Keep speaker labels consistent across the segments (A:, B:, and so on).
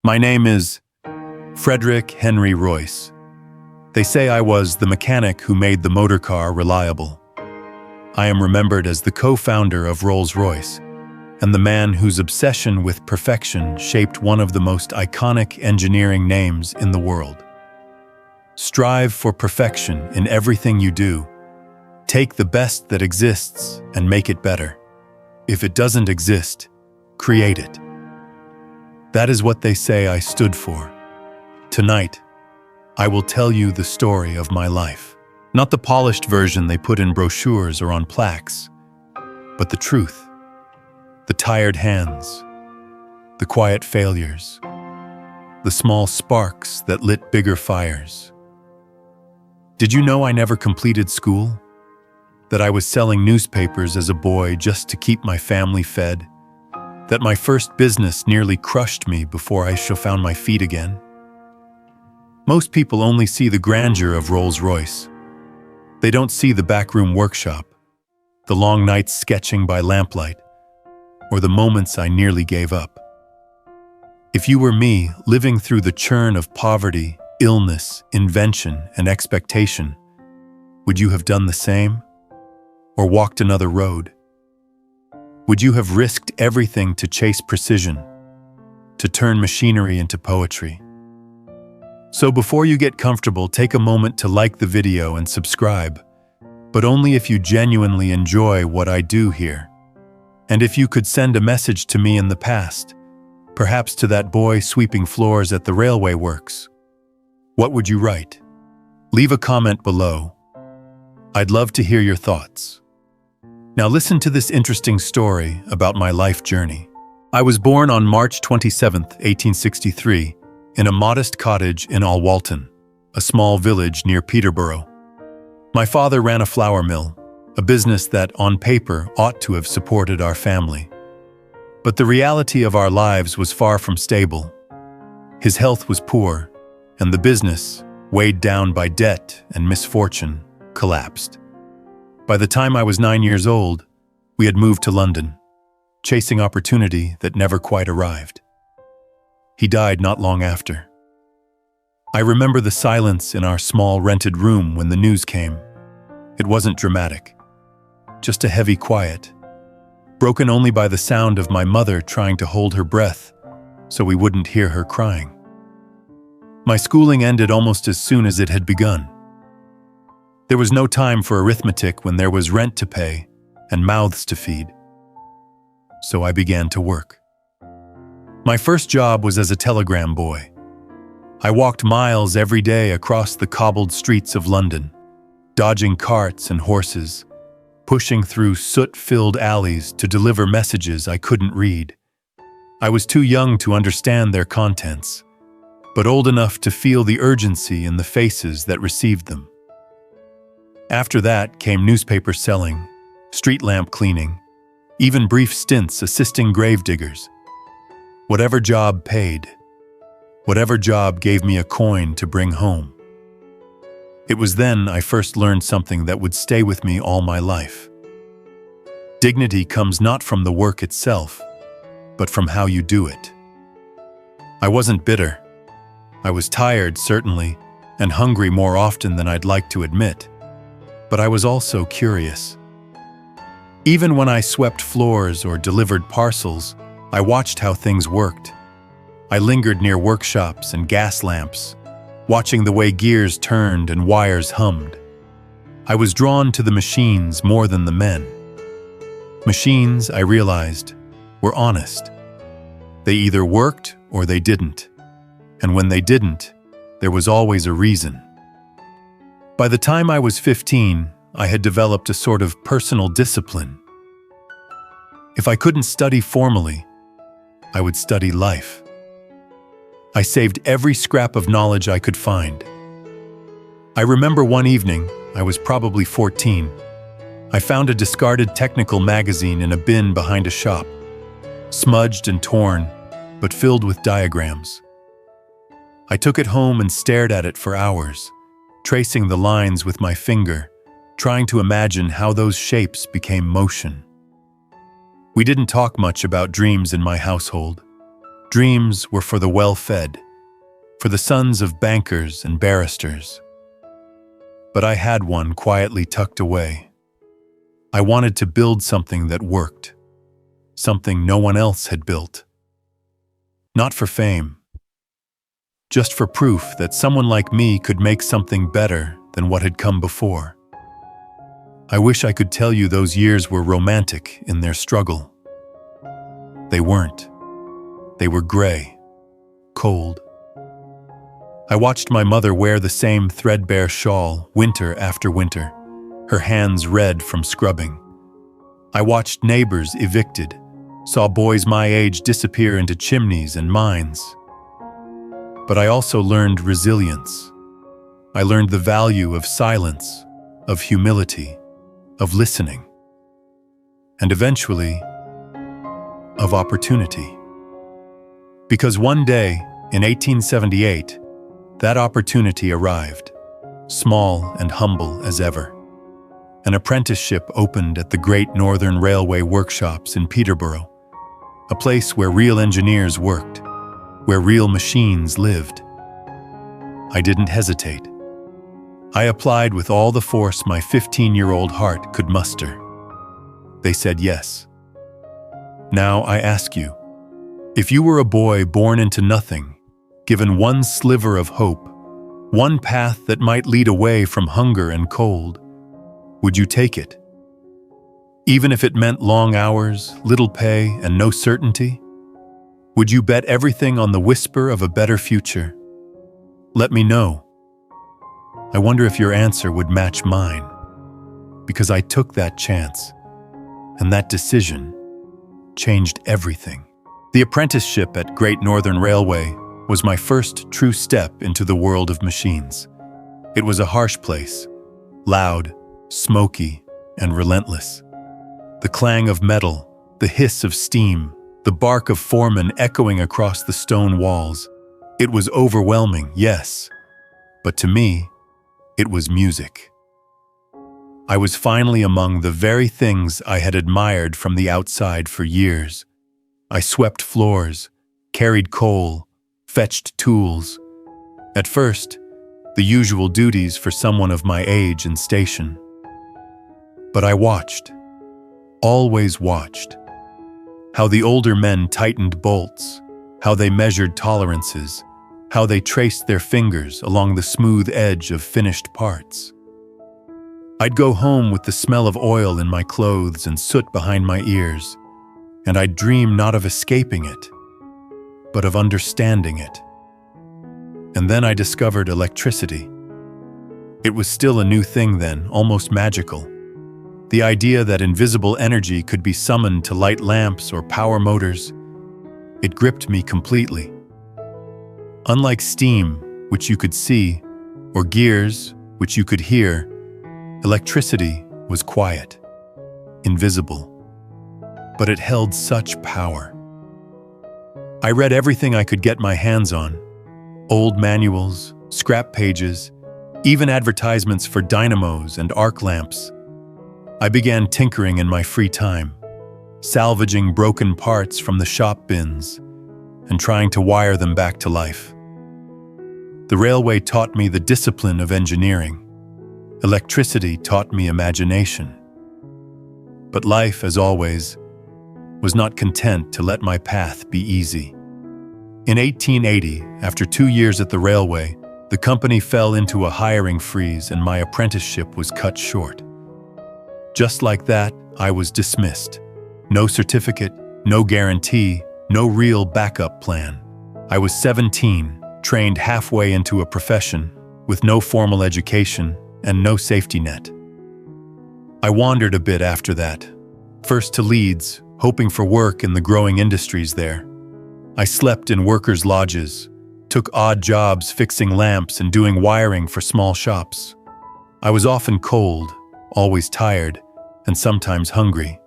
A: My name is Frederick Henry Royce. They say I was the mechanic who made the motor car reliable. I am remembered as the co-founder of Rolls-Royce and the man whose obsession with perfection shaped one of the most iconic engineering names in the world. Strive for perfection in everything you do. Take the best that exists and make it better. If it doesn't exist, create it. That is what they say I stood for. Tonight, I will tell you the story of my life. Not the polished version they put in brochures or on plaques, but the truth. The tired hands, the quiet failures, the small sparks that lit bigger fires. Did you know I never completed school? That I was selling newspapers as a boy just to keep my family fed? That my first business nearly crushed me before I found my feet again? Most people only see the grandeur of Rolls-Royce. They don't see the backroom workshop, the long nights sketching by lamplight, or the moments I nearly gave up. If you were me, living through the churn of poverty, illness, invention, and expectation, would you have done the same? Or walked another road? Would you have risked everything to chase precision, to turn machinery into poetry? So before you get comfortable, take a moment to like the video and subscribe, but only if you genuinely enjoy what I do here. And if you could send a message to me in the past, perhaps to that boy sweeping floors at the railway works, what would you write? Leave a comment below. I'd love to hear your thoughts. Now listen to this interesting story about my life journey. I was born on March 27, 1863, in a modest cottage in Alwalton, a small village near Peterborough. My father ran a flour mill, a business that, on paper, ought to have supported our family. But the reality of our lives was far from stable. His health was poor, and the business, weighed down by debt and misfortune, collapsed. By the time I was 9 years old, we had moved to London, chasing opportunity that never quite arrived. He died not long after. I remember the silence in our small rented room when the news came. It wasn't dramatic, just a heavy quiet, broken only by the sound of my mother trying to hold her breath so we wouldn't hear her crying. My schooling ended almost as soon as it had begun. There was no time for arithmetic when there was rent to pay and mouths to feed. So I began to work. My first job was as a telegram boy. I walked miles every day across the cobbled streets of London, dodging carts and horses, pushing through soot-filled alleys to deliver messages I couldn't read. I was too young to understand their contents, but old enough to feel the urgency in the faces that received them. After that came newspaper selling, street lamp cleaning, even brief stints assisting gravediggers. Whatever job paid, whatever job gave me a coin to bring home. It was then I first learned something that would stay with me all my life. Dignity comes not from the work itself, but from how you do it. I wasn't bitter. I was tired, certainly, and hungry more often than I'd like to admit. But I was also curious. Even when I swept floors or delivered parcels, I watched how things worked. I lingered near workshops and gas lamps, watching the way gears turned and wires hummed. I was drawn to the machines more than the men. Machines, I realized, were honest. They either worked or they didn't. And when they didn't, there was always a reason. By the time I was 15, I had developed a sort of personal discipline. If I couldn't study formally, I would study life. I saved every scrap of knowledge I could find. I remember one evening, I was probably 14, I found a discarded technical magazine in a bin behind a shop, smudged and torn, but filled with diagrams. I took it home and stared at it for hours, tracing the lines with my finger, trying to imagine how those shapes became motion. We didn't talk much about dreams in my household. Dreams were for the well-fed, for the sons of bankers and barristers. But I had one quietly tucked away. I wanted to build something that worked, something no one else had built. Not for fame, just for proof that someone like me could make something better than what had come before. I wish I could tell you those years were romantic in their struggle. They weren't. They were gray, cold. I watched my mother wear the same threadbare shawl winter after winter, her hands red from scrubbing. I watched neighbors evicted, saw boys my age disappear into chimneys and mines. But I also learned resilience. I learned the value of silence, of humility, of listening, and eventually, of opportunity. Because one day, in 1878, that opportunity arrived, small and humble as ever. An apprenticeship opened at the Great Northern Railway workshops in Peterborough, a place where real engineers worked, where real machines lived. I didn't hesitate. I applied with all the force my 15-year-old heart could muster. They said yes. Now I ask you, if you were a boy born into nothing, given one sliver of hope, one path that might lead away from hunger and cold, would you take it? Even if it meant long hours, little pay, and no certainty? Would you bet everything on the whisper of a better future? Let me know. I wonder if your answer would match mine, because I took that chance, and that decision changed everything. The apprenticeship at Great Northern Railway was my first true step into the world of machines. It was a harsh place, loud, smoky, and relentless. The clang of metal, the hiss of steam, the bark of foremen echoing across the stone walls. It was overwhelming, yes, but to me, it was music. I was finally among the very things I had admired from the outside for years. I swept floors, carried coal, fetched tools. At first, the usual duties for someone of my age and station. But I watched, always watched, how the older men tightened bolts, how they measured tolerances, how they traced their fingers along the smooth edge of finished parts. I'd go home with the smell of oil in my clothes and soot behind my ears, and I'd dream not of escaping it, but of understanding it. And then I discovered electricity. It was still a new thing then, almost magical. The idea that invisible energy could be summoned to light lamps or power motors, it gripped me completely. Unlike steam, which you could see, or gears, which you could hear, electricity was quiet, invisible, but it held such power. I read everything I could get my hands on, old manuals, scrap pages, even advertisements for dynamos and arc lamps. I began tinkering in my free time, salvaging broken parts from the shop bins and trying to wire them back to life. The railway taught me the discipline of engineering. Electricity taught me imagination. But life, as always, was not content to let my path be easy. In 1880, after 2 years at the railway, the company fell into a hiring freeze and my apprenticeship was cut short. Just like that, I was dismissed. No certificate, no guarantee, no real backup plan. I was 17, trained halfway into a profession, with no formal education and no safety net. I wandered a bit after that, first to Leeds, hoping for work in the growing industries there. I slept in workers' lodges, took odd jobs fixing lamps and doing wiring for small shops. I was often cold, always tired, and sometimes hungry.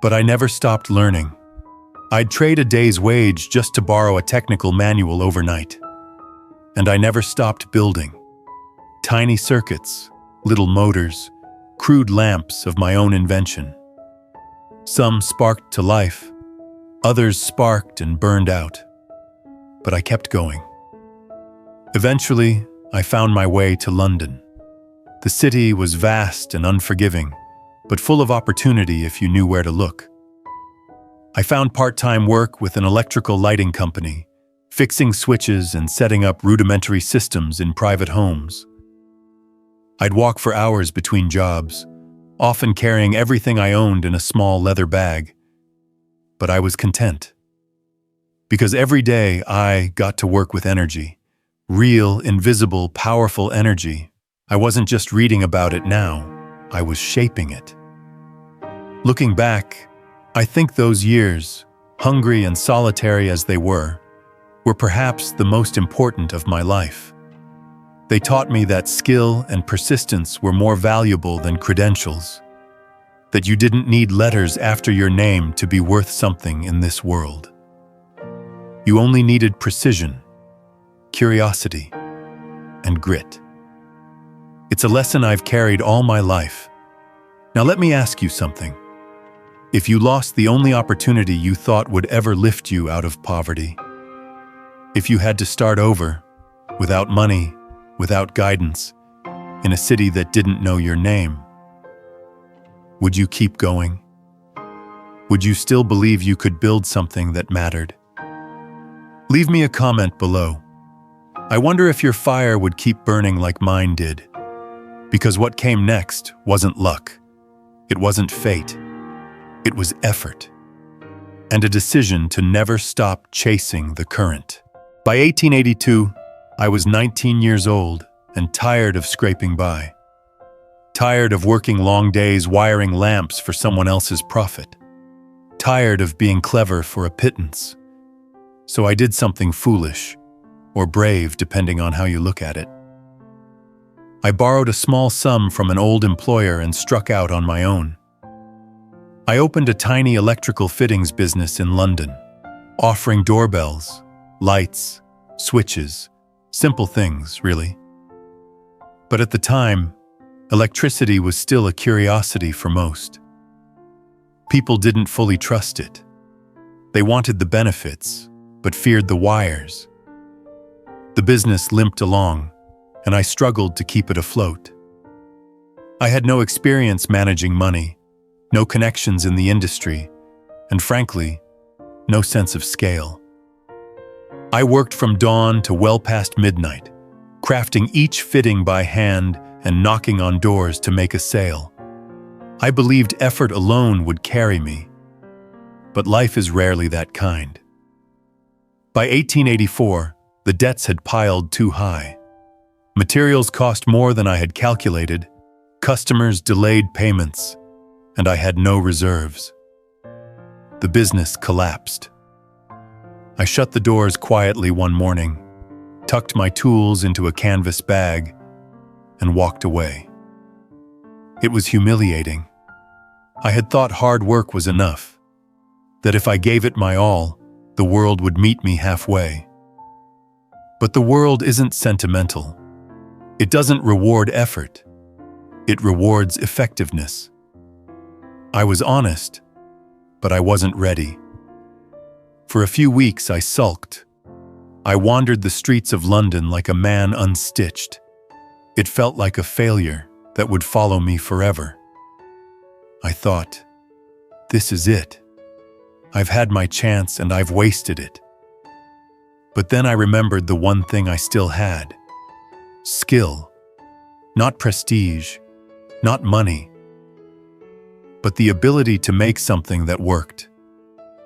A: But I never stopped learning. I'd trade a day's wage just to borrow a technical manual overnight. And I never stopped building. Tiny circuits, little motors, crude lamps of my own invention. Some sparked to life, Others sparked and burned out, but I kept going. Eventually, I found my way to London. The city was vast and unforgiving, but full of opportunity if you knew where to look. I found part-time work with an electrical lighting company, fixing switches and setting up rudimentary systems in private homes. I'd walk for hours between jobs, often carrying everything I owned in a small leather bag. But I was content. Because every day I got to work with energy. Real, invisible, powerful energy. I wasn't just reading about it now, I was shaping it. Looking back, I think those years, hungry and solitary as they were perhaps the most important of my life. They taught me that skill and persistence were more valuable than credentials, that you didn't need letters after your name to be worth something in this world. You only needed precision, curiosity, and grit. It's a lesson I've carried all my life. Now let me ask you something. If you lost the only opportunity you thought would ever lift you out of poverty, if you had to start over, without money, without guidance, in a city that didn't know your name, would you keep going? Would you still believe you could build something that mattered? Leave me a comment below. I wonder if your fire would keep burning like mine did. Because what came next wasn't luck. It wasn't fate. It was effort. And a decision to never stop chasing the current. By 1882, I was 19 years old and tired of scraping by. Tired of working long days wiring lamps for someone else's profit. Tired of being clever for a pittance. So I did something foolish, or brave depending on how you look at it. I borrowed a small sum from an old employer and struck out on my own. I opened a tiny electrical fittings business in London, offering doorbells, lights, switches, simple things, really. But at the time, electricity was still a curiosity for most. People didn't fully trust it. They wanted the benefits, but feared the wires. The business limped along, and I struggled to keep it afloat. I had no experience managing money, no connections in the industry, and frankly, no sense of scale. I worked from dawn to well past midnight, crafting each fitting by hand and knocking on doors to make a sale. I believed effort alone would carry me, but life is rarely that kind. By 1884, the debts had piled too high. Materials cost more than I had calculated, customers delayed payments, and I had no reserves. The business collapsed. I shut the doors quietly one morning, tucked my tools into a canvas bag, and walked away. It was humiliating. I had thought hard work was enough, that if I gave it my all, the world would meet me halfway. But the world isn't sentimental. It doesn't reward effort. It rewards effectiveness. I was honest, but I wasn't ready. For a few weeks, I sulked. I wandered the streets of London like a man unstitched. It felt like a failure that would follow me forever. I thought, this is it. I've had my chance and I've wasted it. But then I remembered the one thing I still had. Skill. Not prestige, not money, but the ability to make something that worked.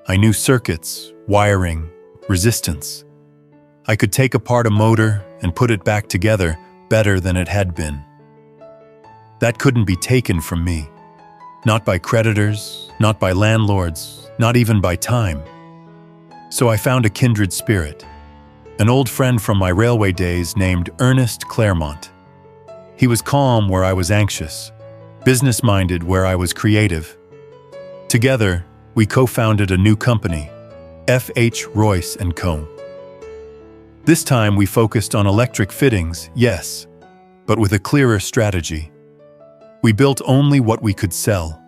A: I knew circuits, wiring, resistance. I could take apart a motor and put it back together better than it had been. That couldn't be taken from me. Not by creditors, not by landlords, not even by time. So I found a kindred spirit, an old friend from my railway days named Ernest Claremont. He was calm where I was anxious, business-minded where I was creative. Together, we co-founded a new company, F.H. Royce & Co. This time we focused on electric fittings, yes, but with a clearer strategy. We built only what we could sell.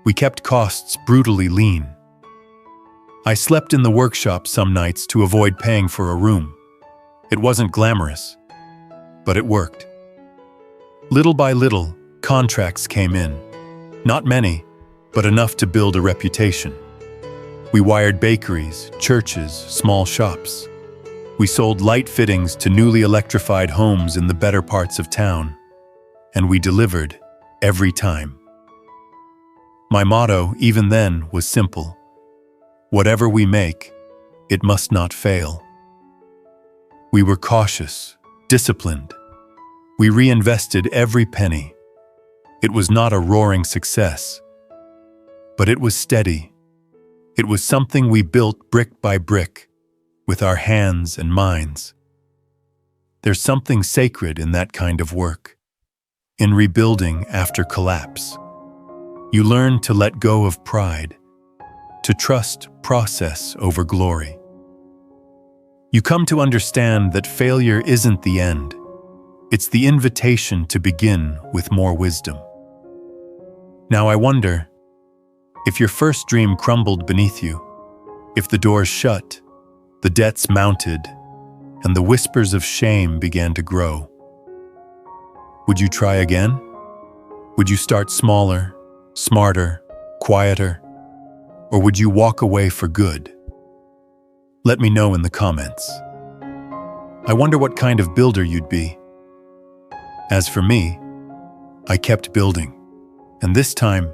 A: We kept costs brutally lean. I slept in the workshop some nights to avoid paying for a room. It wasn't glamorous, but it worked. Little by little, contracts came in. Not many, but enough to build a reputation. We wired bakeries, churches, small shops. We sold light fittings to newly electrified homes in the better parts of town. And we delivered every time. My motto, even then, was simple. Whatever we make, it must not fail. We were cautious, disciplined. We reinvested every penny. It was not a roaring success, but it was steady. It was something we built brick by brick, with our hands and minds. There's something sacred in that kind of work. In rebuilding after collapse, you learn to let go of pride, to trust process over glory. You come to understand that failure isn't the end. It's the invitation to begin with more wisdom. Now I wonder, if your first dream crumbled beneath you, if the doors shut, the debts mounted, and the whispers of shame began to grow, would you try again? Would you start smaller, smarter, quieter? Or would you walk away for good? Let me know in the comments. I wonder what kind of builder you'd be. As for me, I kept building, and this time,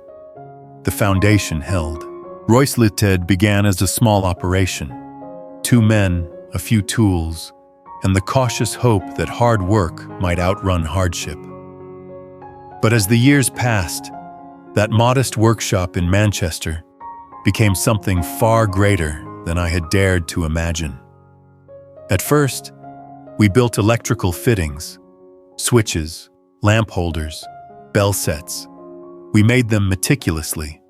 A: the foundation held. Royce Limited began as a small operation. 2 men, a few tools, and the cautious hope that hard work might outrun hardship. But as the years passed, that modest workshop in Manchester became something far greater than I had dared to imagine. At first, we built electrical fittings, switches, lamp holders, bell sets. We made them meticulously.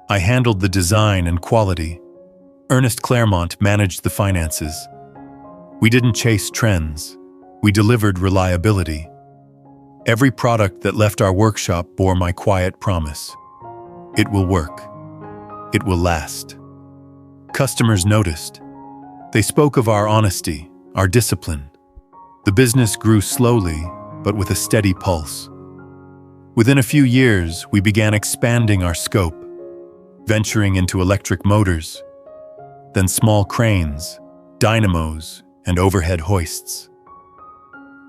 A: I handled the design and quality. Ernest Claremont managed the finances. We didn't chase trends. We delivered reliability. Every product that left our workshop bore my quiet promise. It will work. It will last. Customers noticed. They spoke of our honesty, our discipline. The business grew slowly, but with a steady pulse. Within a few years, we began expanding our scope, venturing into electric motors, then small cranes, dynamos, and overhead hoists.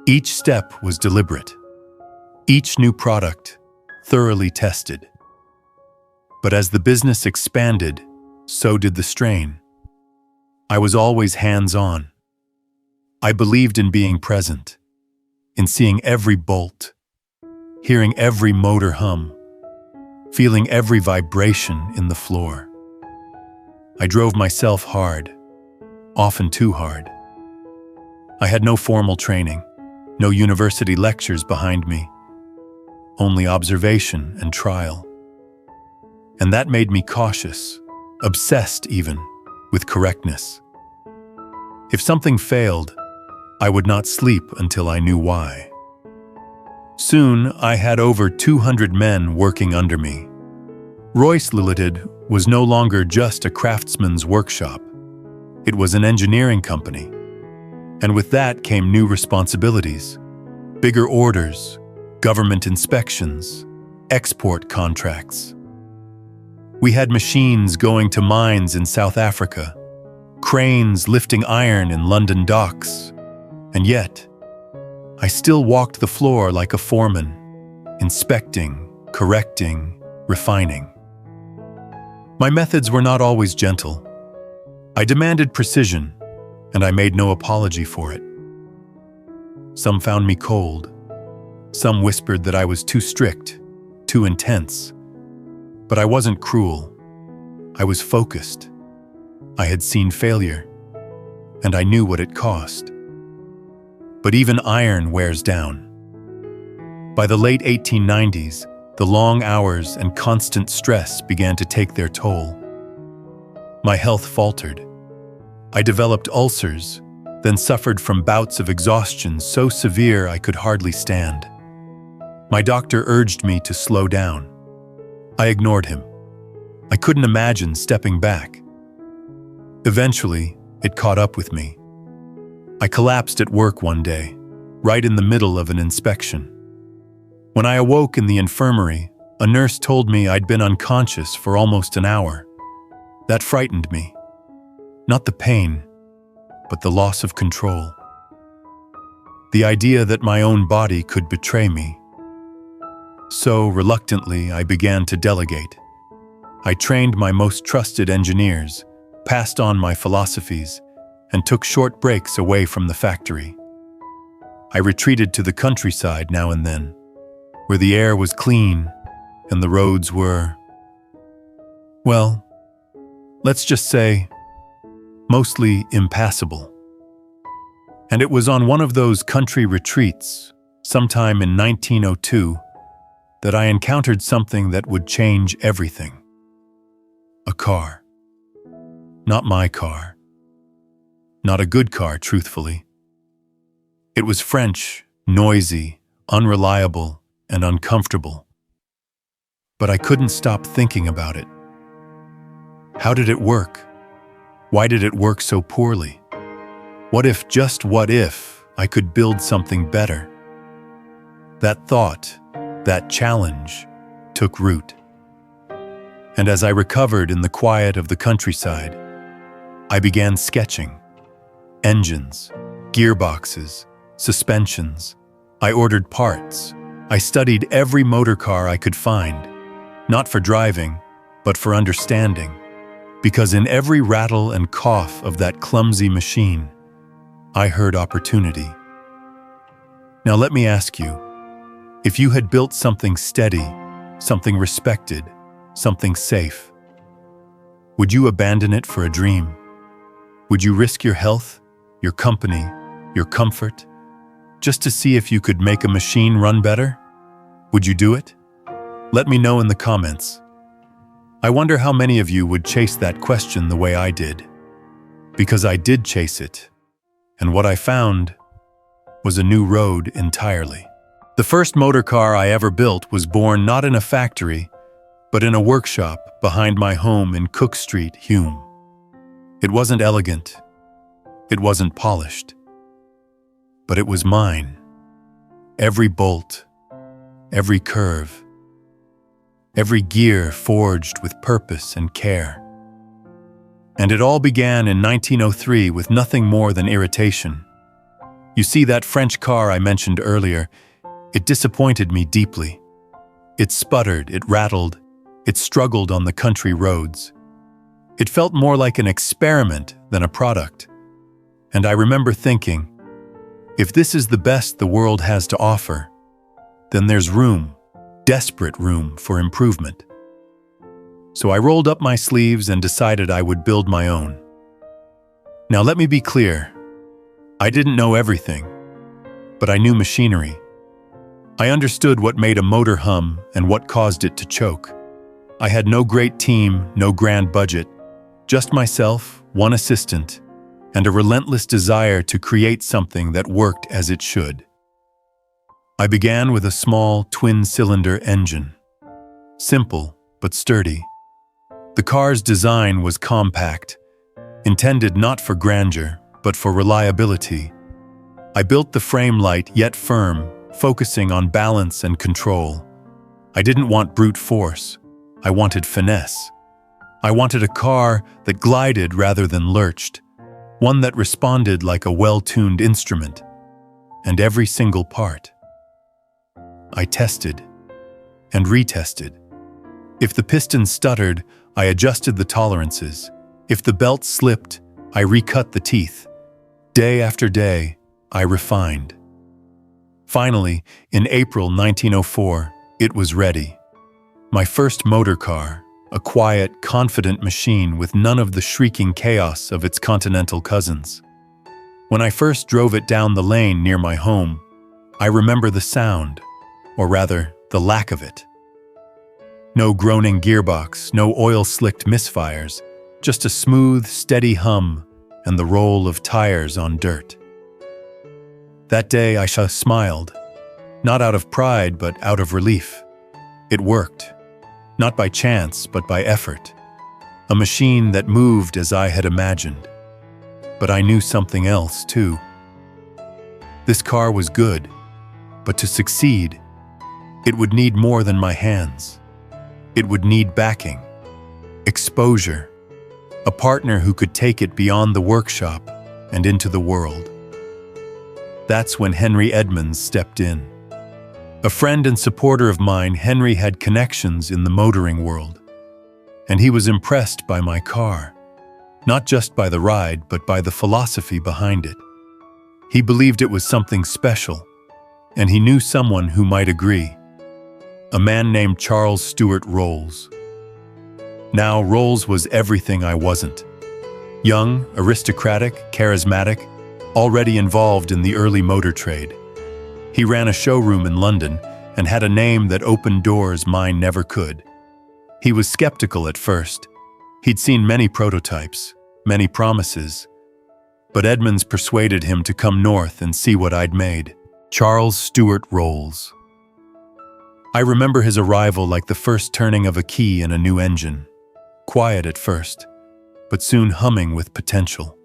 A: Each step was deliberate. Each new product, thoroughly tested. But as the business expanded, so did the strain. I was always hands-on. I believed in being present, in seeing every bolt, hearing every motor hum, feeling every vibration in the floor. I drove myself hard, often too hard. I had no formal training, no university lectures behind me, only observation and trial. And that made me cautious, obsessed even, with correctness. If something failed, I would not sleep until I knew why. Soon, I had over 200 men working under me. Royce Limited was no longer just a craftsman's workshop. It was an engineering company. And with that came new responsibilities, bigger orders, government inspections, export contracts. We had machines going to mines in South Africa, cranes lifting iron in London docks, and yet, I still walked the floor like a foreman, inspecting, correcting, refining. My methods were not always gentle. I demanded precision, and I made no apology for it. Some found me cold. Some whispered that I was too strict, too intense. But I wasn't cruel. I was focused. I had seen failure, and I knew what it cost. But even iron wears down. By the late 1890s, the long hours and constant stress began to take their toll. My health faltered. I developed ulcers, then suffered from bouts of exhaustion so severe I could hardly stand. My doctor urged me to slow down. I ignored him. I couldn't imagine stepping back. Eventually, it caught up with me. I collapsed at work one day, right in the middle of an inspection. When I awoke in the infirmary, a nurse told me I'd been unconscious for almost an hour. That frightened me. Not the pain, but the loss of control. The idea that my own body could betray me. So, reluctantly, I began to delegate. I trained my most trusted engineers, passed on my philosophies, and took short breaks away from the factory. I retreated to the countryside now and then, where the air was clean and the roads were, well, let's just say, mostly impassable. And it was on one of those country retreats, sometime in 1902, that I encountered something that would change everything. A car. Not my car. Not a good car, truthfully. It was French, noisy, unreliable, and uncomfortable. But I couldn't stop thinking about it. How did it work? Why did it work so poorly? What if, just what if, I could build something better? That thought, that challenge, took root. And as I recovered in the quiet of the countryside, I began sketching. Engines, gearboxes, suspensions. I ordered parts. I studied every motor car I could find, not for driving, but for understanding. Because in every rattle and cough of that clumsy machine, I heard opportunity. Now let me ask you, if you had built something steady, something respected, something safe, would you abandon it for a dream? Would you risk your health, your company, your comfort, just to see if you could make a machine run better? Would you do it? Let me know in the comments. I wonder how many of you would chase that question the way I did. Because I did chase it, and what I found was a new road entirely. The first motor car I ever built was born not in a factory, but in a workshop behind my home in Cook Street, Hume. It wasn't elegant. It wasn't polished. But it was mine. Every bolt, every curve, every gear forged with purpose and care. And it all began in 1903 with nothing more than irritation. You see, that French car I mentioned earlier, it disappointed me deeply. It sputtered, it rattled, it struggled on the country roads. It felt more like an experiment than a product. And I remember thinking, if this is the best the world has to offer, then there's room, desperate room for improvement. So I rolled up my sleeves and decided I would build my own. Now let me be clear, I didn't know everything, but I knew machinery. I understood what made a motor hum and what caused it to choke. I had no great team, no grand budget, just myself, one assistant, and a relentless desire to create something that worked as it should. I began with a small twin-cylinder engine. Simple, but sturdy. The car's design was compact, intended not for grandeur, but for reliability. I built the frame light yet firm, focusing on balance and control. I didn't want brute force. I wanted finesse. I wanted a car that glided rather than lurched, one that responded like a well-tuned instrument, and every single part. I tested and retested. If the piston stuttered, I adjusted the tolerances. If the belt slipped, I recut the teeth. Day after day, I refined. Finally, in April 1904, it was ready. My first motor car, a quiet, confident machine with none of the shrieking chaos of its continental cousins. When I first drove it down the lane near my home, I remember the sound, or rather, the lack of it. No groaning gearbox, no oil-slicked misfires, just a smooth, steady hum and the roll of tires on dirt. That day I smiled, not out of pride but out of relief. It worked, not by chance but by effort. a machine that moved as I had imagined. But I knew something else, too. This car was good, but to succeed, it would need more than my hands. It would need backing, exposure, a partner who could take it beyond the workshop and into the world. That's when Henry Edmonds stepped in. A friend and supporter of mine, Henry had connections in the motoring world, and he was impressed by my car, not just by the ride, but by the philosophy behind it. He believed it was something special, and he knew someone who might agree. A man named Charles Stuart Rolls. Now, Rolls was everything I wasn't. Young, aristocratic, charismatic, already involved in the early motor trade. He ran a showroom in London and had a name that opened doors mine never could. He was skeptical at first. He'd seen many prototypes, many promises, but Edmonds persuaded him to come north and see what I'd made. Charles Stuart Rolls. I remember his arrival like the first turning of a key in a new engine. Quiet at first, but soon humming with potential.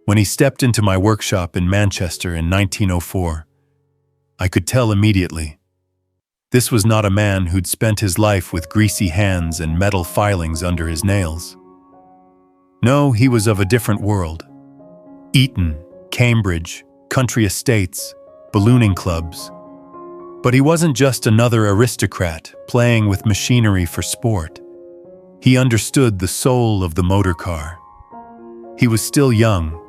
A: When he stepped into my workshop in Manchester in 1904, I could tell immediately. This was not a man who'd spent his life with greasy hands and metal filings under his nails. No, he was of a different world. Eton, Cambridge, country estates, ballooning clubs. But he wasn't just another aristocrat playing with machinery for sport. He understood the soul of the motor car. He was still young,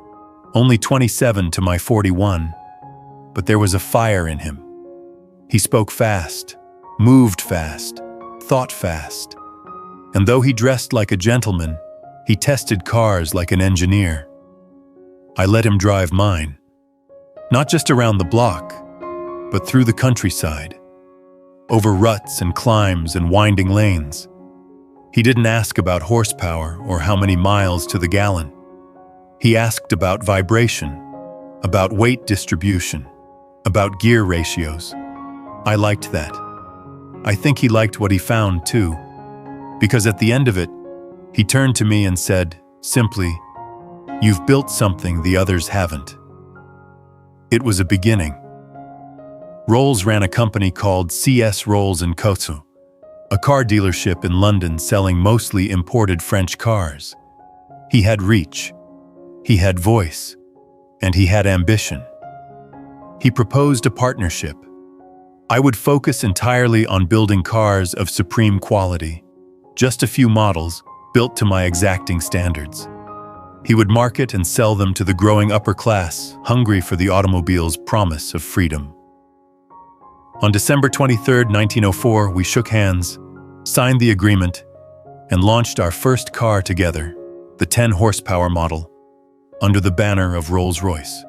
A: only 27 to my 41, but there was a fire in him. He spoke fast, moved fast, thought fast. And though he dressed like a gentleman, he tested cars like an engineer. I let him drive mine, not just around the block, but through the countryside, over ruts and climbs and winding lanes. He didn't ask about horsepower or how many miles to the gallon. He asked about vibration, about weight distribution, about gear ratios. I liked that. I think he liked what he found too, because at the end of it, he turned to me and said, simply, "You've built something the others haven't." It was a beginning. Rolls ran a company called C.S. Rolls & Co., a car dealership in London selling mostly imported French cars. He had reach, he had voice, and he had ambition. He proposed a partnership. I would focus entirely on building cars of supreme quality, just a few models built to my exacting standards. He would market and sell them to the growing upper class, hungry for the automobile's promise of freedom. On December 23, 1904, we shook hands, signed the agreement, and launched our first car together, the 10-horsepower model, under the banner of Rolls-Royce.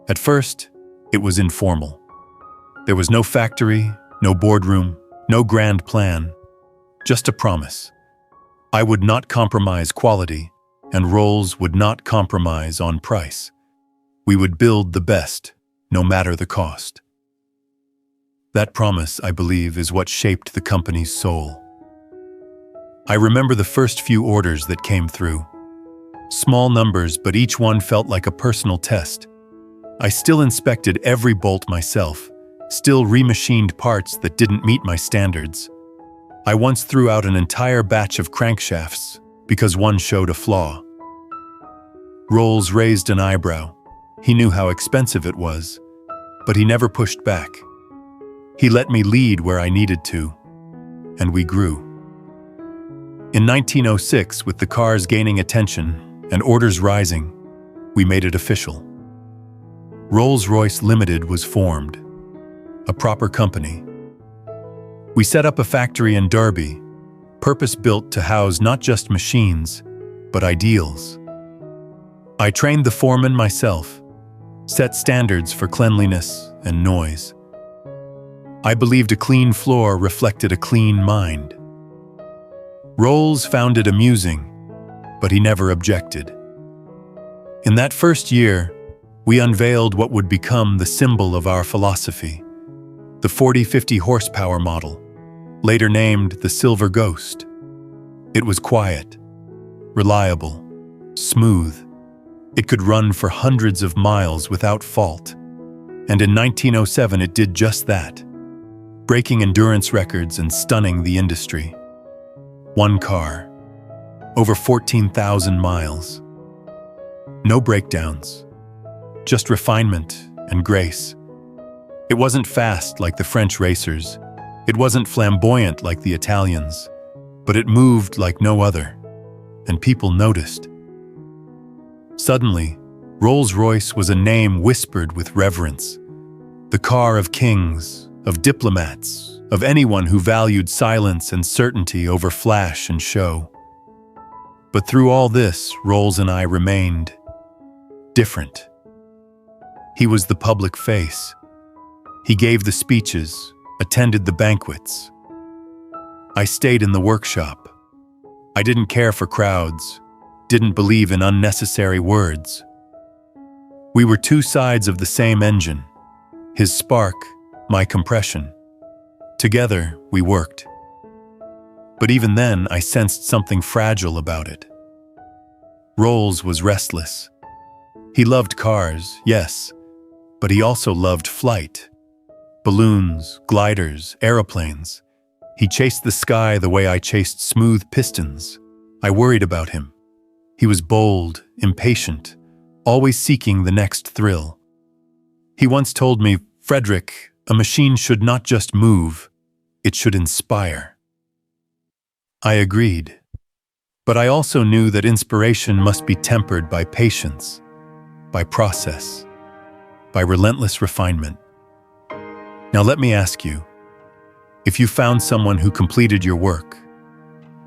A: At first, it was informal. There was no factory, no boardroom, no grand plan, just a promise. I would not compromise quality, and Rolls would not compromise on price. We would build the best, no matter the cost. That promise, I believe, is what shaped the company's soul. I remember the first few orders that came through. Small numbers, but each one felt like a personal test. I still inspected every bolt myself, still remachined parts that didn't meet my standards. I once threw out an entire batch of crankshafts because one showed a flaw. Rolls raised an eyebrow. He knew how expensive it was, but he never pushed back. He let me lead where I needed to, and we grew. In 1906, with the cars gaining attention and orders rising, we made it official. Rolls-Royce Limited was formed, a proper company. We set up a factory in Derby, purpose-built to house not just machines, but ideals. I trained the foreman myself, set standards for cleanliness and noise. I believed a clean floor reflected a clean mind. Rolls found it amusing, but he never objected. In that first year, we unveiled what would become the symbol of our philosophy, the 40-50 horsepower model, later named the Silver Ghost. It was quiet, reliable, smooth. It could run for hundreds of miles without fault. And in 1907 it did just that, breaking endurance records and stunning the industry. One car, over 14,000 miles. No breakdowns, just refinement and grace. It wasn't fast like the French racers. It wasn't flamboyant like the Italians, but it moved like no other, and people noticed. Suddenly, Rolls-Royce was a name whispered with reverence. The car of kings, of diplomats, of anyone who valued silence and certainty over flash and show. But through all this, Rolls and I remained different. He was the public face. He gave the speeches, attended the banquets. I stayed in the workshop. I didn't care for crowds, didn't believe in unnecessary words. We were two sides of the same engine, his spark, my compression. Together, we worked. But even then, I sensed something fragile about it. Rolls was restless. He loved cars, yes, but he also loved flight. Balloons, gliders, aeroplanes. He chased the sky the way I chased smooth pistons. I worried about him. He was bold, impatient, always seeking the next thrill. He once told me, "Frederick, a machine should not just move, it should inspire." I agreed. But I also knew that inspiration must be tempered by patience, by process, by relentless refinement. Now let me ask you, if you found someone who completed your work,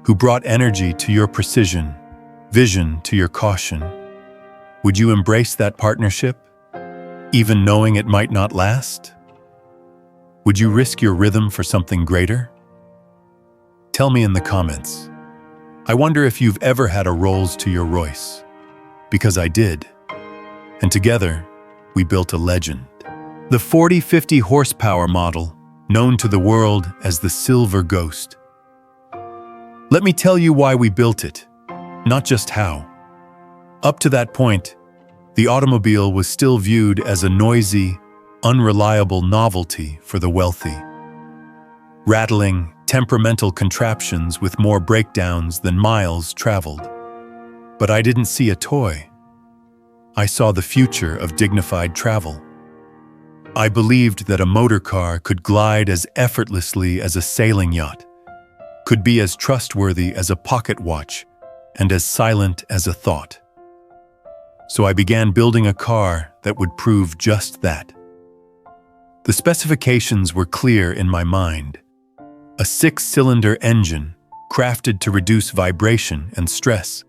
A: who brought energy to your precision, vision to your caution, would you embrace that partnership, even knowing it might not last? Would you risk your rhythm for something greater? Tell me in the comments. I wonder if you've ever had a Rolls to your Royce, because I did. And together, we built a legend. The 40-50 horsepower model, known to the world as the Silver Ghost. Let me tell you why we built it, not just how. Up to that point, the automobile was still viewed as a noisy, unreliable novelty for the wealthy. Rattling, temperamental contraptions with more breakdowns than miles traveled. But I didn't see a toy. I saw the future of dignified travel. I believed that a motor car could glide as effortlessly as a sailing yacht, could be as trustworthy as a pocket watch, and as silent as a thought. So I began building a car that would prove just that. The specifications were clear in my mind. A 6-cylinder engine, crafted to reduce vibration and stress,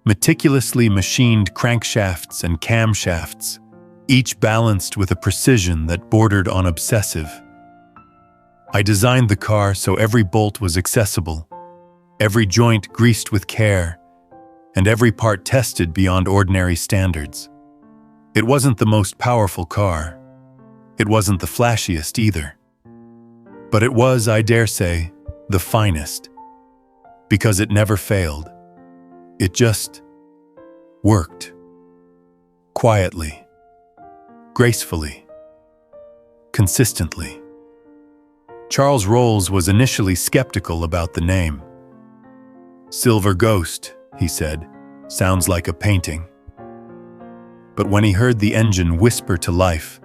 A: meticulously machined crankshafts and camshafts, each balanced with a precision that bordered on obsessive. I designed the car so every bolt was accessible, every joint greased with care, and every part tested beyond ordinary standards. It wasn't the most powerful car. It wasn't the flashiest either. But it was, I dare say, the finest. Because it never failed. It just worked. Quietly. Gracefully. Consistently. Charles Rolls was initially skeptical about the name. "Silver Ghost," he said, "sounds like a painting." But when he heard the engine whisper to life,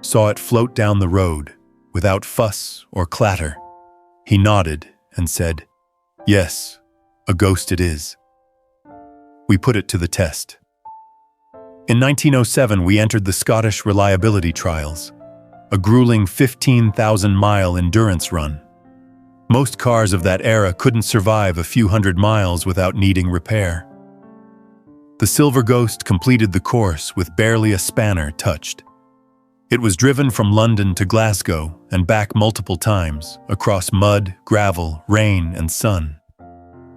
A: saw it float down the road, without fuss or clatter, he nodded and said, "Yes, a ghost it is." We put it to the test. In 1907, we entered the Scottish reliability trials, a grueling 15,000-mile endurance run. Most cars of that era couldn't survive a few hundred miles without needing repair. The Silver Ghost completed the course with barely a spanner touched. It was driven from London to Glasgow and back multiple times, across mud, gravel, rain, and sun.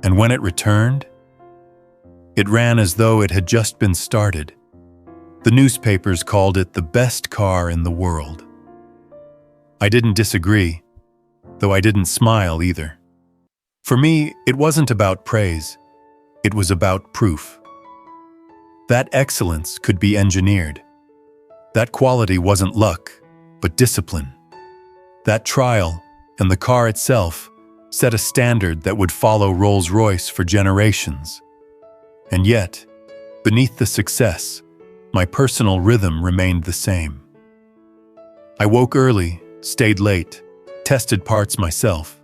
A: And when it returned, it ran as though it had just been started. The newspapers called it the best car in the world. I didn't disagree, though I didn't smile either. For me, it wasn't about praise. It was about proof. That excellence could be engineered. That quality wasn't luck, but discipline. That trial, and the car itself, set a standard that would follow Rolls-Royce for generations. And yet, beneath the success, my personal rhythm remained the same. I woke early, stayed late, tested parts myself.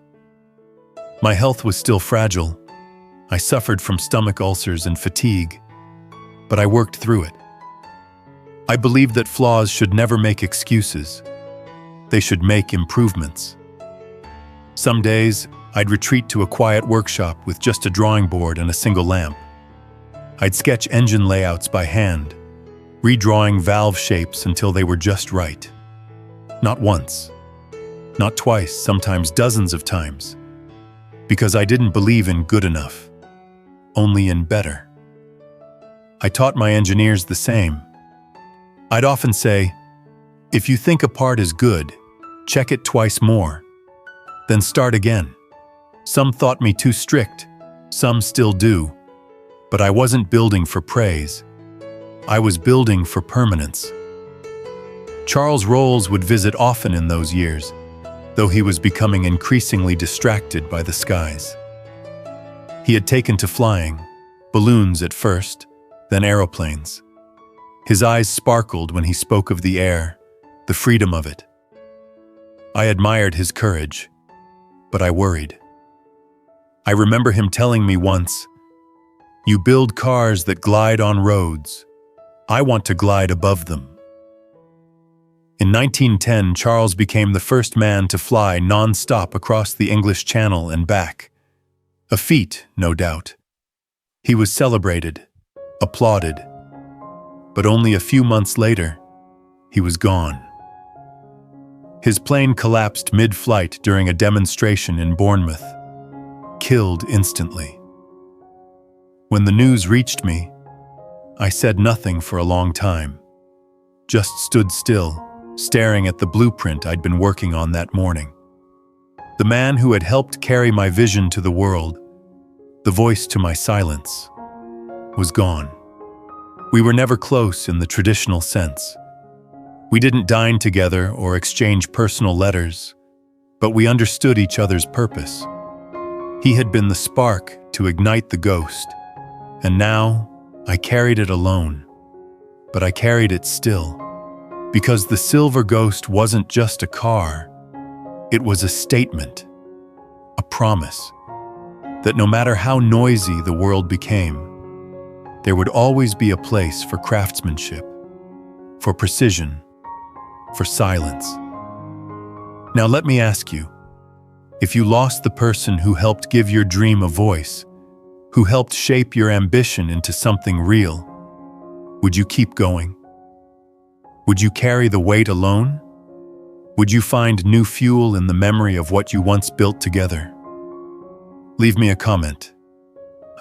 A: My health was still fragile. I suffered from stomach ulcers and fatigue, but I worked through it. I believed that flaws should never make excuses. They should make improvements. Some days, I'd retreat to a quiet workshop with just a drawing board and a single lamp. I'd sketch engine layouts by hand, redrawing valve shapes until they were just right. Not once, not twice, sometimes dozens of times, because I didn't believe in good enough, only in better. I taught my engineers the same. I'd often say, if you think a part is good, check it twice more, then start again. Some thought me too strict, some still do, but I wasn't building for praise. I was building for permanence. Charles Rolls would visit often in those years, though he was becoming increasingly distracted by the skies. He had taken to flying, balloons at first, then aeroplanes. His eyes sparkled when he spoke of the air, the freedom of it. I admired his courage, but I worried. I remember him telling me once, "You build cars that glide on roads. I want to glide above them." In 1910, Charles became the first man to fly non-stop across the English Channel and back. A feat, no doubt. He was celebrated, applauded, but only a few months later, he was gone. His plane collapsed mid-flight during a demonstration in Bournemouth, killed instantly. When the news reached me, I said nothing for a long time, just stood still, staring at the blueprint I'd been working on that morning. The man who had helped carry my vision to the world, the voice to my silence, was gone. We were never close in the traditional sense. We didn't dine together or exchange personal letters, but we understood each other's purpose. He had been the spark to ignite the ghost, and now I carried it alone, but I carried it still, because the silver ghost wasn't just a car, it was a statement, a promise, that no matter how noisy the world became, there would always be a place for craftsmanship, for precision, for silence. Now let me ask you, if you lost the person who helped give your dream a voice, who helped shape your ambition into something real, would you keep going? Would you carry the weight alone? Would you find new fuel in the memory of what you once built together? Leave me a comment.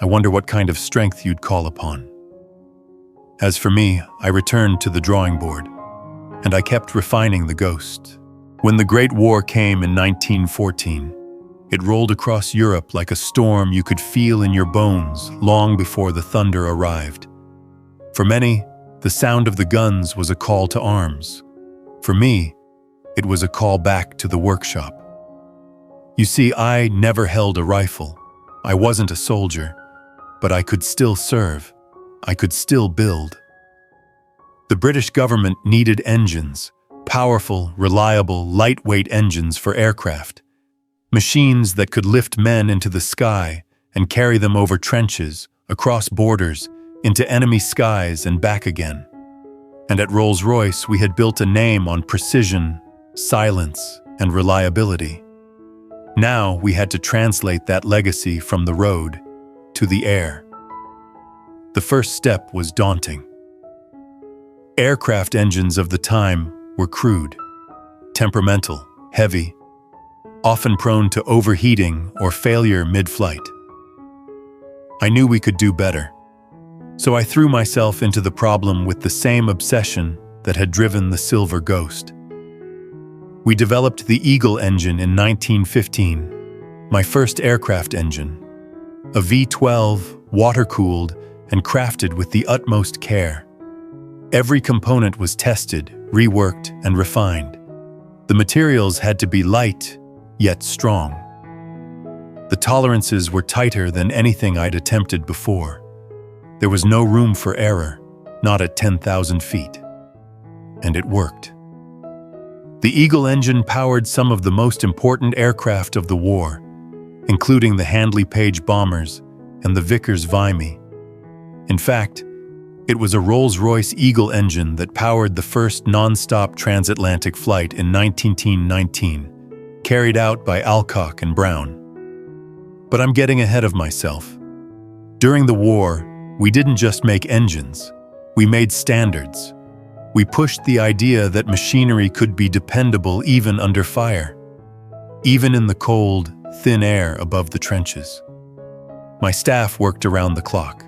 A: I wonder what kind of strength you'd call upon. As for me, I returned to the drawing board, and I kept refining the ghost. When the Great War came in 1914, it rolled across Europe like a storm you could feel in your bones long before the thunder arrived. For many, the sound of the guns was a call to arms. For me, it was a call back to the workshop. You see, I never held a rifle. I wasn't a soldier, but I could still serve. I could still build. The British government needed engines, powerful, reliable, lightweight engines for aircraft, machines that could lift men into the sky and carry them over trenches, across borders, into enemy skies and back again. And at Rolls-Royce, we had built a name on precision, silence, and reliability. Now we had to translate that legacy from the road to the air. The first step was daunting. Aircraft engines of the time were crude, temperamental, heavy, often prone to overheating or failure mid-flight. I knew we could do better, so I threw myself into the problem with the same obsession that had driven the Silver Ghost. We developed the Eagle engine in 1915, My first aircraft engine, a V-12, water-cooled, and crafted with the utmost care. Every component was tested, reworked, and refined. The materials had to be light, yet strong. The tolerances were tighter than anything I'd attempted before. There was no room for error, not at 10,000 feet. And it worked. The Eagle engine powered some of the most important aircraft of the war, including the Handley Page bombers and the Vickers Vimy. In fact, it was a Rolls-Royce Eagle engine that powered the first non-stop transatlantic flight in 1919, carried out by Alcock and Brown. But I'm getting ahead of myself. During the war, we didn't just make engines, we made standards. We pushed the idea that machinery could be dependable even under fire, even in the cold, thin air above the trenches. My staff worked around the clock,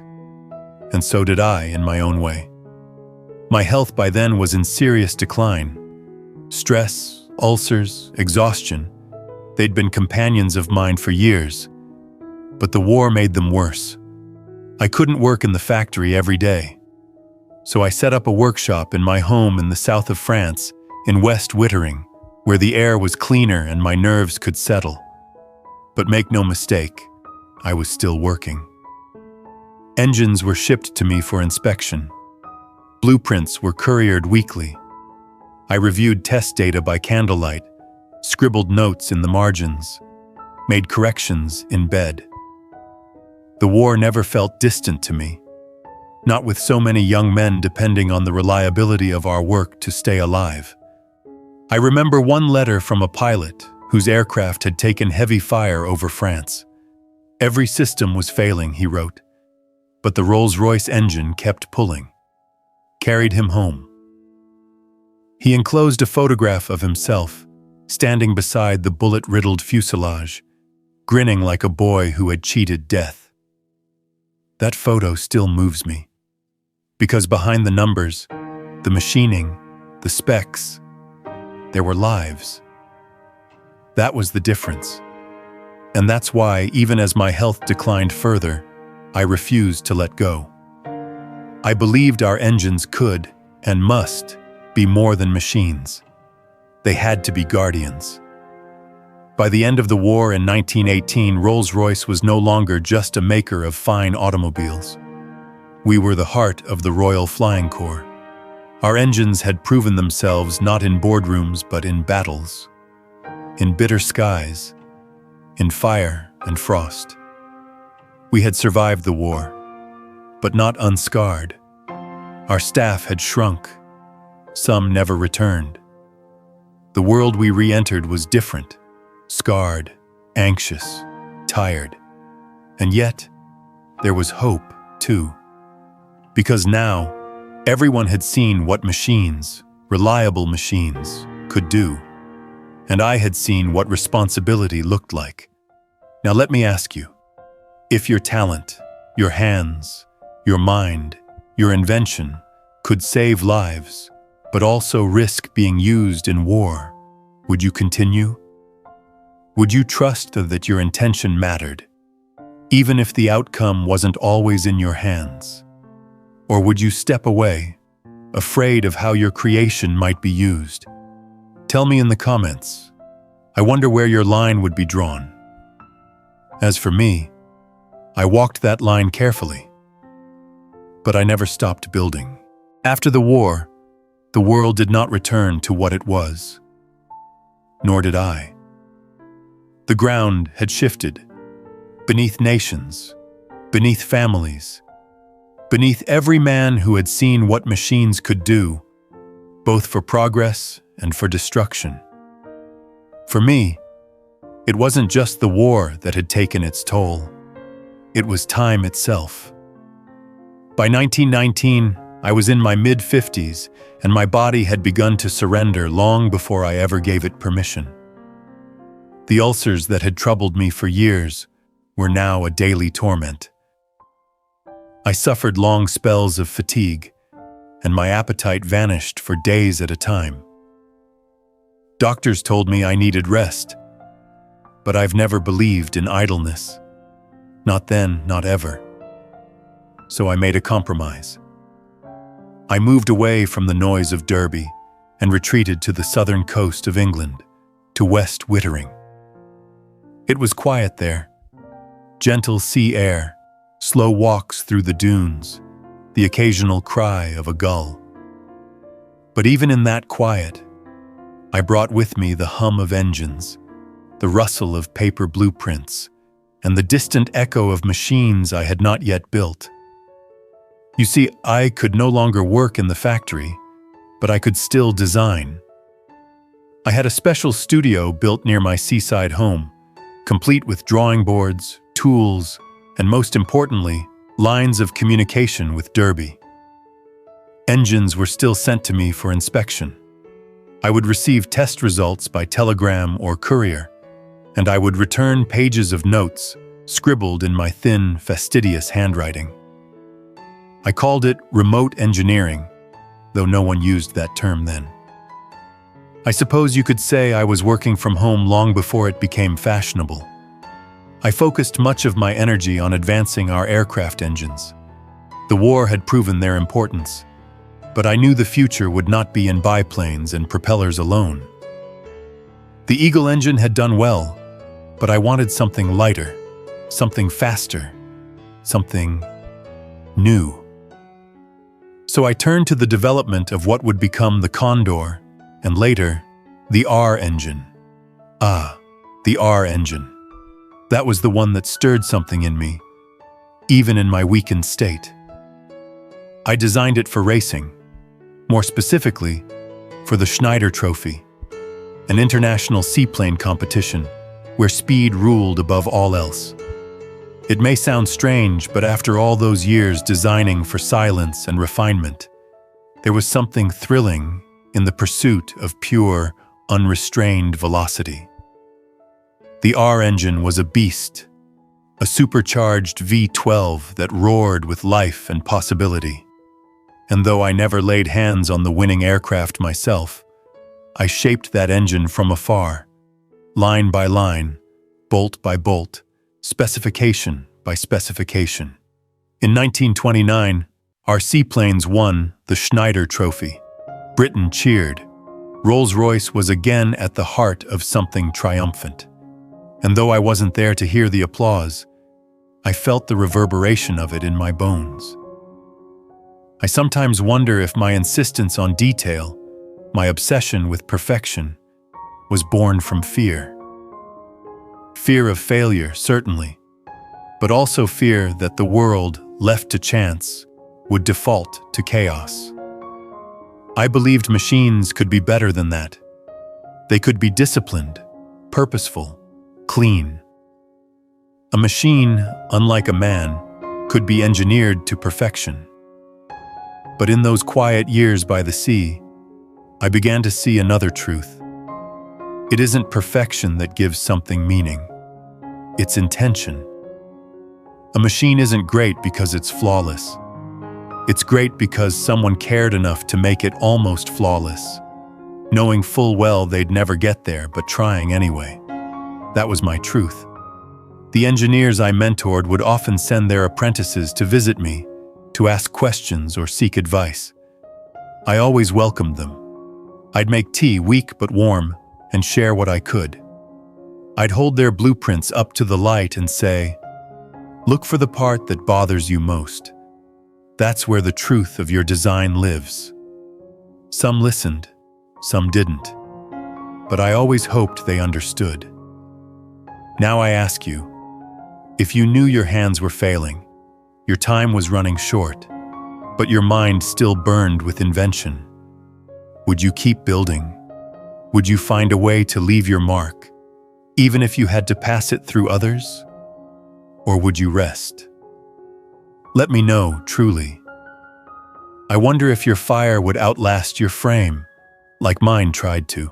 A: and so did I in my own way. My health by then was in serious decline. Stress, ulcers, exhaustion, they'd been companions of mine for years, but the war made them worse. I couldn't work in the factory every day, so I set up a workshop in my home in the south of France, in West Wittering, where the air was cleaner and my nerves could settle. But make no mistake, I was still working. Engines were shipped to me for inspection. Blueprints were couriered weekly. I reviewed test data by candlelight, scribbled notes in the margins, made corrections in bed. The war never felt distant to me, not with so many young men depending on the reliability of our work to stay alive. I remember one letter from a pilot whose aircraft had taken heavy fire over France. Every system was failing, he wrote, but the Rolls-Royce engine kept pulling, carried him home. He enclosed a photograph of himself, standing beside the bullet-riddled fuselage, grinning like a boy who had cheated death. That photo still moves me, because behind the numbers, the machining, the specs, there were lives. That was the difference. And that's why, even as my health declined further, I refused to let go. I believed our engines could, and must, be more than machines. They had to be guardians. By the end of the war in 1918, Rolls-Royce was no longer just a maker of fine automobiles. We were the heart of the Royal Flying Corps. Our engines had proven themselves not in boardrooms but in battles, in bitter skies, in fire and frost. We had survived the war, but not unscarred. Our staff had shrunk. Some never returned. The world we re-entered was different. Scarred, anxious, tired. And yet, there was hope, too. Because now, everyone had seen what machines, reliable machines, could do. And I had seen what responsibility looked like. Now let me ask you, if your talent, your hands, your mind, your invention could save lives, but also risk being used in war, would you continue? Would you trust that your intention mattered, even if the outcome wasn't always in your hands? Or would you step away, afraid of how your creation might be used? Tell me in the comments. I wonder where your line would be drawn. As for me, I walked that line carefully, but I never stopped building. After the war, the world did not return to what it was, nor did I. The ground had shifted, beneath nations, beneath families, beneath every man who had seen what machines could do, both for progress and for destruction. For me, it wasn't just the war that had taken its toll. It was time itself. By 1919, I was in my mid-50s, and my body had begun to surrender long before I ever gave it permission. The ulcers that had troubled me for years were now a daily torment. I suffered long spells of fatigue, and my appetite vanished for days at a time. Doctors told me I needed rest, but I've never believed in idleness. Not then, not ever. So I made a compromise. I moved away from the noise of Derby and retreated to the southern coast of England, to West Wittering. It was quiet there. Gentle sea air, slow walks through the dunes, the occasional cry of a gull. But even in that quiet, I brought with me the hum of engines, the rustle of paper blueprints, and the distant echo of machines I had not yet built. You see, I could no longer work in the factory, but I could still design. I had a special studio built near my seaside home, complete with drawing boards, tools, and most importantly, lines of communication with Derby. Engines were still sent to me for inspection. I would receive test results by telegram or courier, and I would return pages of notes scribbled in my thin, fastidious handwriting. I called it remote engineering, though no one used that term then. I suppose you could say I was working from home long before it became fashionable. I focused much of my energy on advancing our aircraft engines. The war had proven their importance, but I knew the future would not be in biplanes and propellers alone. The Eagle engine had done well, but I wanted something lighter, something faster, something new. So I turned to the development of what would become the Condor, and later, the R engine. The R engine. That was the one that stirred something in me, even in my weakened state. I designed it for racing, more specifically, for the Schneider Trophy, an international seaplane competition where speed ruled above all else. It may sound strange, but after all those years designing for silence and refinement, there was something thrilling in the pursuit of pure, unrestrained velocity. The R engine was a beast, a supercharged V12 that roared with life and possibility. And though I never laid hands on the winning aircraft myself, I shaped that engine from afar, line by line, bolt by bolt, specification by specification. In 1929, our seaplanes won the Schneider Trophy. Britain cheered. Rolls-Royce was again at the heart of something triumphant. And though I wasn't there to hear the applause, I felt the reverberation of it in my bones. I sometimes wonder if my insistence on detail, my obsession with perfection, was born from fear. Fear of failure, certainly, but also fear that the world, left to chance, would default to chaos. I believed machines could be better than that. They could be disciplined, purposeful, clean. A machine, unlike a man, could be engineered to perfection. But in those quiet years by the sea, I began to see another truth. It isn't perfection that gives something meaning. It's intention. A machine isn't great because it's flawless. It's great because someone cared enough to make it almost flawless, knowing full well they'd never get there, but trying anyway. That was my truth. The engineers I mentored would often send their apprentices to visit me, to ask questions or seek advice. I always welcomed them. I'd make tea weak but warm and share what I could. I'd hold their blueprints up to the light and say, "Look for the part that bothers you most. That's where the truth of your design lives." Some listened, some didn't. But I always hoped they understood. Now I ask you, if you knew your hands were failing, your time was running short, but your mind still burned with invention, would you keep building? Would you find a way to leave your mark, even if you had to pass it through others? Or would you rest? Let me know, truly. I wonder if your fire would outlast your frame, like mine tried to.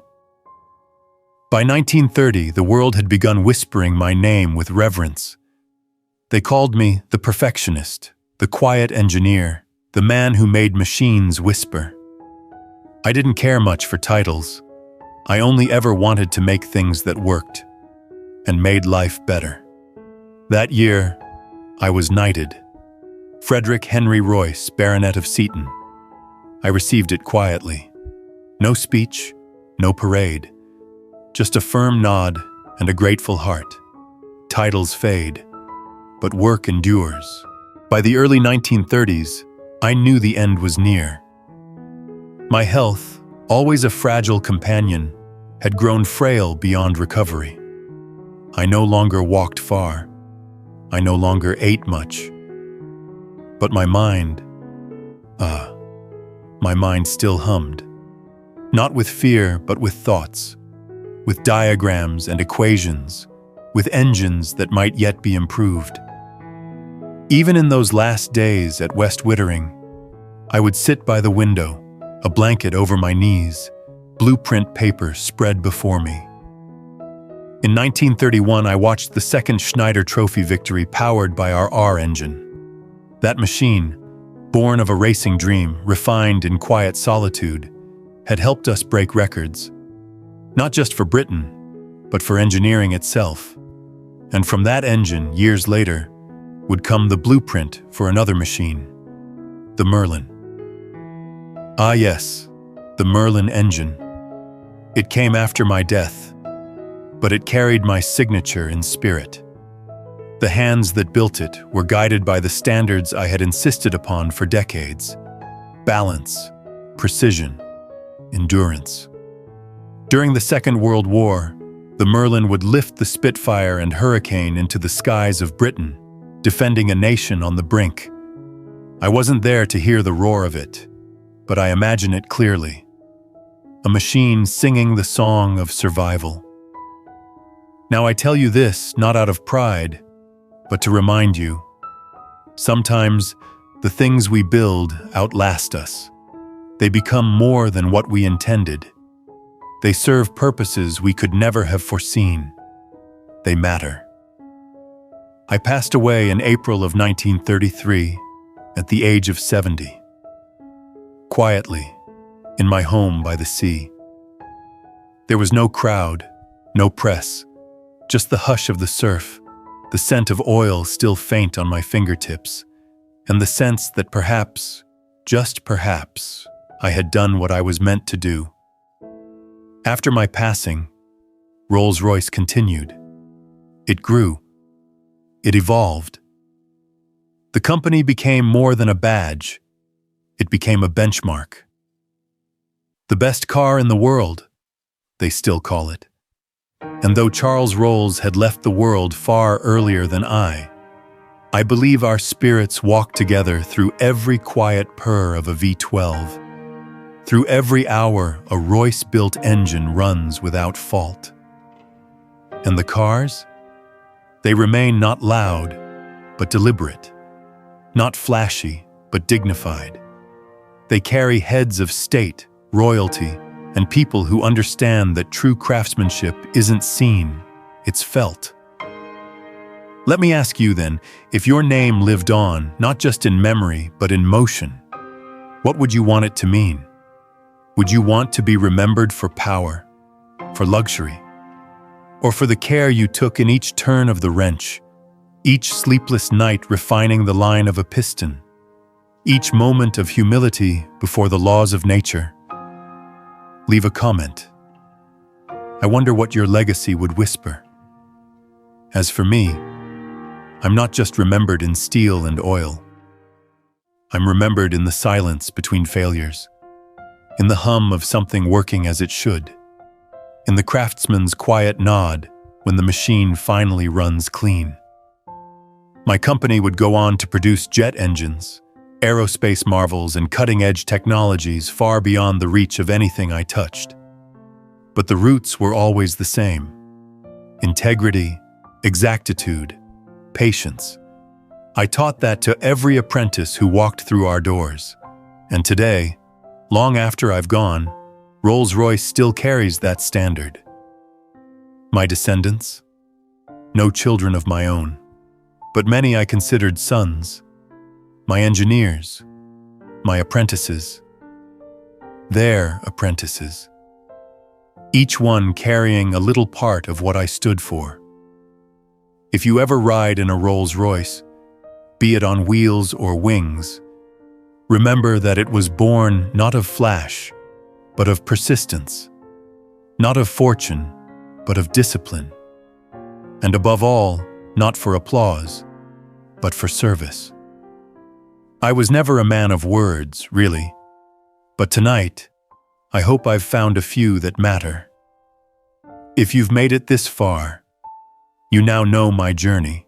A: By 1930, the world had begun whispering my name with reverence. They called me the perfectionist, the quiet engineer, the man who made machines whisper. I didn't care much for titles. I only ever wanted to make things that worked. and made life better. That year, I was knighted. Frederick Henry Royce, Baronet of Seaton. I received it quietly. No speech, no parade. Just a firm nod and a grateful heart. Titles fade, but work endures. By the early 1930s, I knew the end was near. My health, always a fragile companion, had grown frail beyond recovery. I no longer walked far. I no longer ate much. But my mind still hummed. Not with fear, but with thoughts, with diagrams and equations, with engines that might yet be improved. Even in those last days at West Wittering, I would sit by the window, a blanket over my knees, blueprint paper spread before me. In 1931, I watched the second Schneider Trophy victory powered by our R engine. That machine, born of a racing dream, refined in quiet solitude, had helped us break records, not just for Britain, but for engineering itself. And from that engine, years later, would come the blueprint for another machine, the Merlin. Ah yes, the Merlin engine. It came after my death, but it carried my signature in spirit. The hands that built it were guided by the standards I had insisted upon for decades: balance, precision, endurance. During the Second World War, the Merlin would lift the Spitfire and Hurricane into the skies of Britain, defending a nation on the brink. I wasn't there to hear the roar of it, but I imagine it clearly. A machine singing the song of survival. Now I tell you this not out of pride, but to remind you, sometimes the things we build outlast us. They become more than what we intended. They serve purposes we could never have foreseen. They matter. I passed away in April of 1933 at the age of 70. Quietly, in my home by the sea. There was no crowd, no press, just the hush of the surf, the scent of oil still faint on my fingertips, and the sense that perhaps, just perhaps, I had done what I was meant to do. After my passing, Rolls-Royce continued. It grew. It evolved. The company became more than a badge. It became a benchmark. The best car in the world, they still call it. And though Charles Rolls had left the world far earlier than I believe our spirits walk together through every quiet purr of a V12. Through every hour, a Royce-built engine runs without fault. And the cars? They remain not loud, but deliberate. Not flashy, but dignified. They carry heads of state, royalty, and people who understand that true craftsmanship isn't seen, it's felt. Let me ask you then, if your name lived on, not just in memory, but in motion, what would you want it to mean? Would you want to be remembered for power, for luxury, or for the care you took in each turn of the wrench, each sleepless night refining the line of a piston, each moment of humility before the laws of nature? Leave a comment. I wonder what your legacy would whisper. As for me, I'm not just remembered in steel and oil. I'm remembered in the silence between failures, in the hum of something working as it should, in the craftsman's quiet nod when the machine finally runs clean. My company would go on to produce jet engines, aerospace marvels, and cutting-edge technologies far beyond the reach of anything I touched. But the roots were always the same: integrity, exactitude, patience. I taught that to every apprentice who walked through our doors. And today, long after I've gone, Rolls-Royce still carries that standard. My descendants? No children of my own, but many I considered sons. My engineers, my apprentices, their apprentices. Each one carrying a little part of what I stood for. If you ever ride in a Rolls Royce, be it on wheels or wings, remember that it was born not of flash, but of persistence, not of fortune, but of discipline, and above all, not for applause, but for service. I was never a man of words, really, but tonight, I hope I've found a few that matter. If you've made it this far, you now know my journey.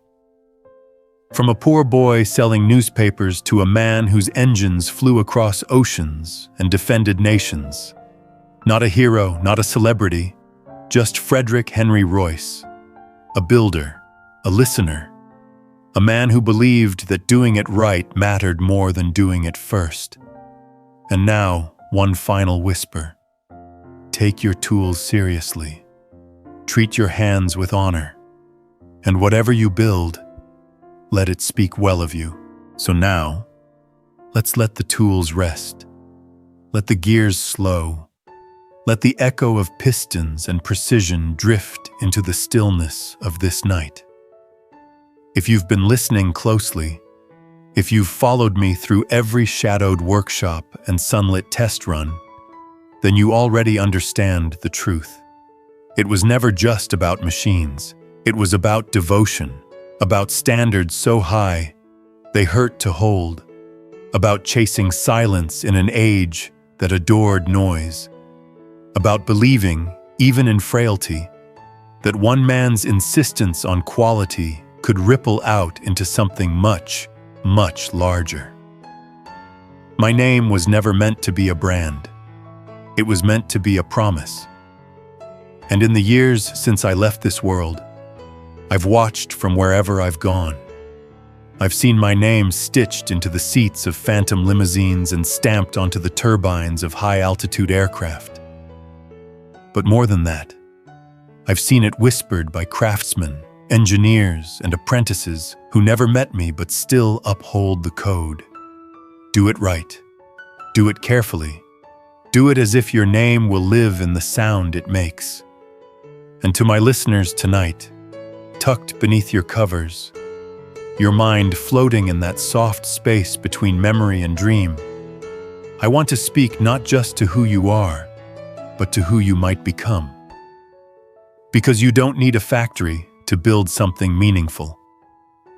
A: From a poor boy selling newspapers to a man whose engines flew across oceans and defended nations. Not a hero, not a celebrity, just Frederick Henry Royce, a builder, a listener, a man who believed that doing it right mattered more than doing it first. And now, one final whisper. Take your tools seriously. Treat your hands with honor. And whatever you build, let it speak well of you. So now, let's let the tools rest. Let the gears slow. Let the echo of pistons and precision drift into the stillness of this night. If you've been listening closely, if you've followed me through every shadowed workshop and sunlit test run, then you already understand the truth. It was never just about machines. It was about devotion, about standards so high they hurt to hold, about chasing silence in an age that adored noise, about believing, even in frailty, that one man's insistence on quality could ripple out into something much, much larger. My name was never meant to be a brand. It was meant to be a promise. And in the years since I left this world, I've watched from wherever I've gone. I've seen my name stitched into the seats of phantom limousines and stamped onto the turbines of high-altitude aircraft. But more than that, I've seen it whispered by craftsmen, engineers, and apprentices who never met me but still uphold the code. Do it right. Do it carefully. Do it as if your name will live in the sound it makes. And to my listeners tonight, tucked beneath your covers, your mind floating in that soft space between memory and dream, I want to speak not just to who you are, but to who you might become. Because you don't need a factory to build something meaningful.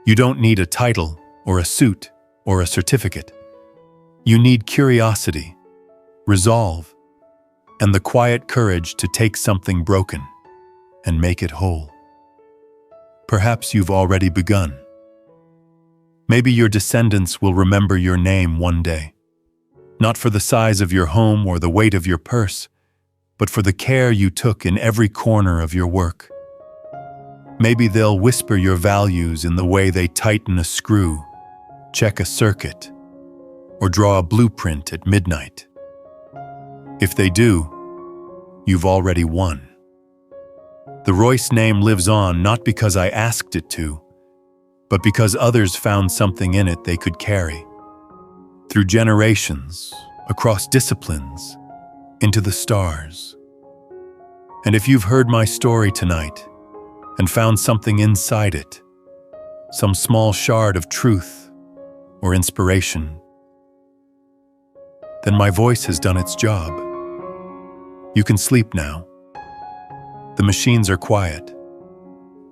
A: You don't need a title or a suit or a certificate. You need curiosity, resolve, and the quiet courage to take something broken and make it whole. Perhaps you've already begun. Maybe your descendants will remember your name one day, not for the size of your home or the weight of your purse, but for the care you took in every corner of your work. Maybe they'll whisper your values in the way they tighten a screw, check a circuit, or draw a blueprint at midnight. If they do, you've already won. The Royce name lives on not because I asked it to, but because others found something in it they could carry. Through generations, across disciplines, into the stars. And if you've heard my story tonight and found something inside it, some small shard of truth or inspiration, then my voice has done its job. You can sleep now. The machines are quiet.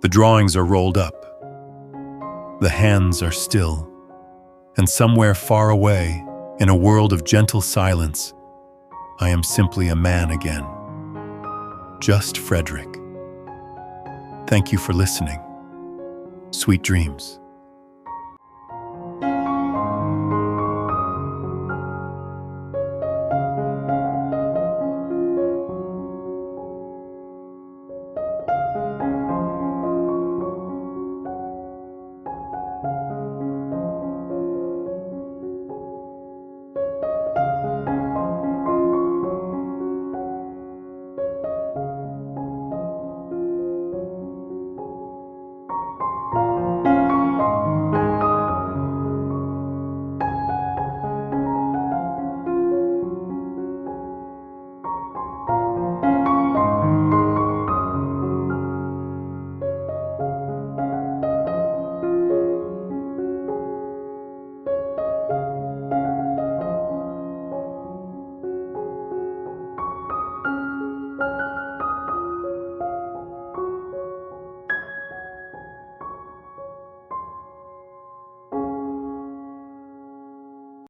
A: The drawings are rolled up. The hands are still. And somewhere far away, in a world of gentle silence, I am simply a man again. Just Frederick. Thank you for listening. Sweet dreams.